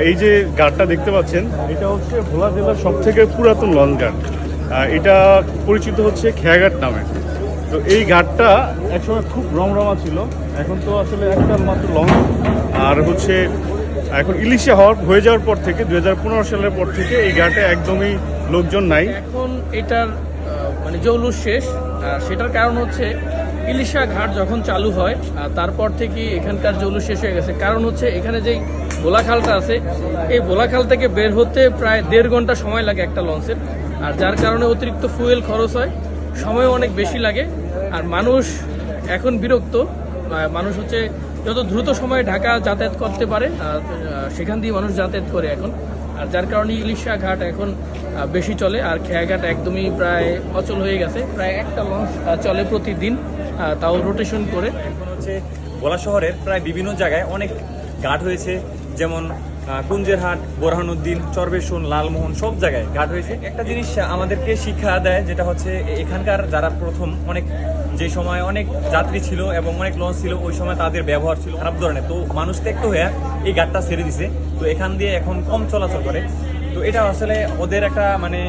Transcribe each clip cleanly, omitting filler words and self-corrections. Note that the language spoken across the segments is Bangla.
এই যে ঘাটটা দেখতে পাচ্ছেন, এটা হচ্ছে ভোলা জেলার সব থেকে পুরাতন লঞ্চ ঘাট। এটা পরিচিত হচ্ছে খেয়াঘাট নামে। তো এই ঘাটটা একসময় খুব রমরমা ছিল, এখন তো আসলে একটা মাত্র লঞ্চ। আর হচ্ছে এখন ইলিশে হয়ে যাওয়ার পর থেকে 2015 সালের পর থেকে এই ঘাটে একদমই লোকজন নাই। এখন এটার মানে জৌলুস শেষ। সেটার কারণ হচ্ছে ইলিশা ঘাট যখন চালু হয় তারপর থেকে এখানকার জৌলুস শেষ হয়ে গেছে। কারণ হচ্ছে এখানে যেই বোলাখালটা আছে, এই বোলাখাল থেকে বের হতে প্রায় 1.5 ঘন্টা সময় লাগে একটা লঞ্চের। আর যার কারণে অতিরিক্ত ফুয়েল খরচ হয়, সময়ও অনেক বেশি লাগে। আর মানুষ এখন বিরক্ত। মানুষ হচ্ছে যত দ্রুত সময়ে ঢাকা যাতায়াত করতে পারে সেখান দিয়ে মানুষ যাতায়াত করে এখন। আর যার কারণে ইলিশা ঘাট এখন বেশি চলে। আর খেয়াঘাট একদমই প্রায় অচল হয়ে গেছে। প্রায় একটা লঞ্চ চলে প্রতিদিন, তাও রোটেশন করে। এখন হচ্ছে ভোলা শহরের প্রায় বিভিন্ন জায়গায় অনেক ঘাট হয়েছে, যেমন কুঞ্জেরহাট, বোরহানুদ্দিন, চরবেশন, লালমোহন, সব জায়গায় ঘাট হয়েছে। একটা জিনিস আমাদেরকে শিক্ষা দেয়, যেটা হচ্ছে এখানকার যারা প্রথম যে সময় অনেক যাত্রী ছিল এবং অনেক লঞ্চ ছিল, ওই সময় তাদের ব্যবহার ছিল খারাপ ধরনের। তো মানুষ তো একটু হয়ে এই ঘাটটা ছেড়ে দিছে, তো এখান দিয়ে এখন কম চলাচল করে। তো এটা আসলে ওদের একটা মানে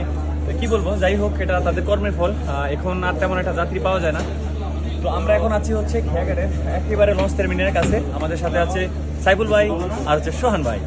কি বলবো, যাই হোক, এটা তাদের কর্মের ফল। এখন আর তেমন একটা যাত্রী পাওয়া যায় না। তো আমরা এখন আছি হচ্ছে খেয়াঘাটের একেবারে লঞ্চ টার্মিনালের কাছে। আমাদের সাথে আছে সাইফুল ভাই আর হচ্ছে সোহান ভাই।